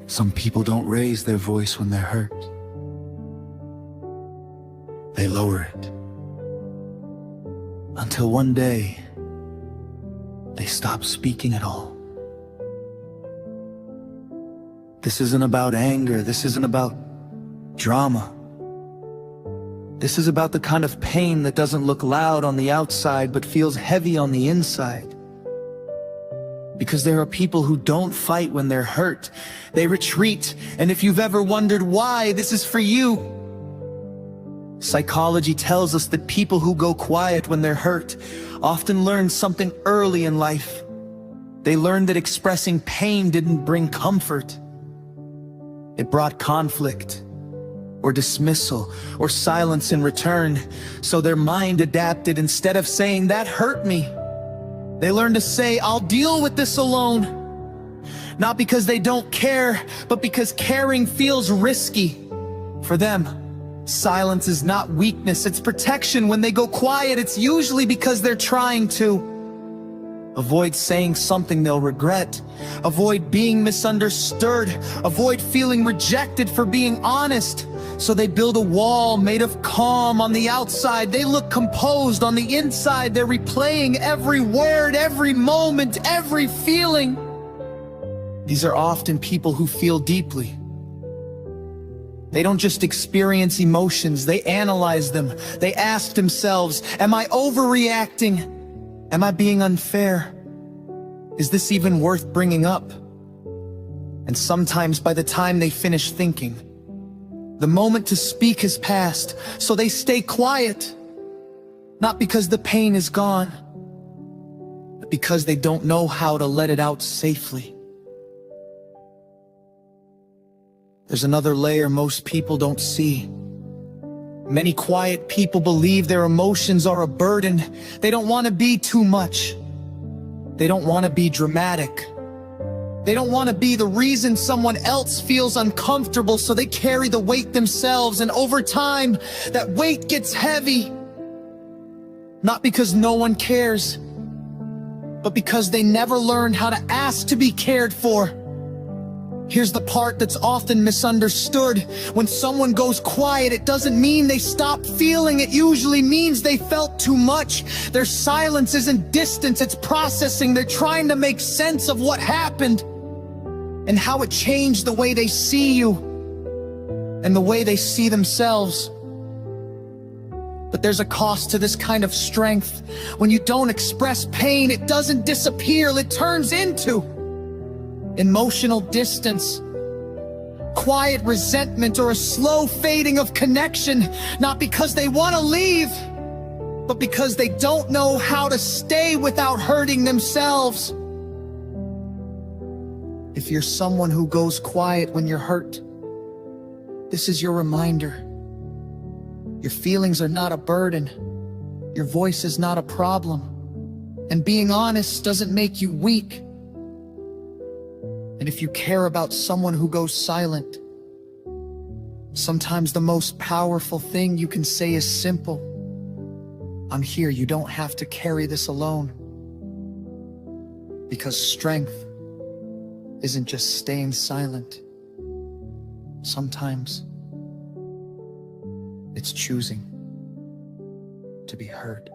Some people don't raise their voice when they're hurt. They lower it. Until one day, they stop speaking at all. This isn't about anger. This isn't about drama. This is about the kind of pain that doesn't look loud on the outside but feels heavy on the inside. Because there are people who don't fight when they're hurt. They retreat, and if you've ever wondered why, this is for you. Psychology tells us that people who go quiet when they're hurt often learn something early in life. They learn that expressing pain didn't bring comfort. It brought conflict, or dismissal, or silence in return. So their mind adapted. Instead of saying, "That hurt me," they learned to say, "I'll deal with this alone." Not because they don't care, but because caring feels risky. For them, silence is not weakness, it's protection. When they go quiet, it's usually because they're trying to avoid saying something they'll regret, avoid being misunderstood, avoid feeling rejected for being honest. So they build a wall made of calm on the outside. They look composed on the inside. They're replaying every word, every moment, every feeling. These are often people who feel deeply. They don't just experience emotions, they analyze them. They ask themselves, am I overreacting? Am I being unfair? Is this even worth bringing up? And sometimes by the time they finish thinking, the moment to speak has passed, so they stay quiet. Not because the pain is gone, but because they don't know how to let it out safely. There's another layer most people don't see. Many quiet people believe their emotions are a burden. They don't want to be too much. They don't want to be dramatic. They don't want to be the reason someone else feels uncomfortable, so they carry the weight themselves, and over time, that weight gets heavy. Not because no one cares, but because they never learned how to ask to be cared for. Here's the part that's often misunderstood. When someone goes quiet, it doesn't mean they stop feeling. It usually means they felt too much. Their silence isn't distance, it's processing. They're trying to make sense of what happened and how it changed the way they see you and the way they see themselves. But there's a cost to this kind of strength. When you don't express pain, it doesn't disappear, it turns into emotional distance, quiet resentment, or a slow fading of connection. Not because they want to leave, but because they don't know how to stay without hurting themselves. If you're someone who goes quiet when you're hurt, this is your reminder. Your feelings are not a burden. Your voice is not a problem. And being honest doesn't make you weak. And if you care about someone who goes silent, sometimes the most powerful thing you can say is simple. I'm here, you don't have to carry this alone. Because strength isn't just staying silent. Sometimes it's choosing to be heard.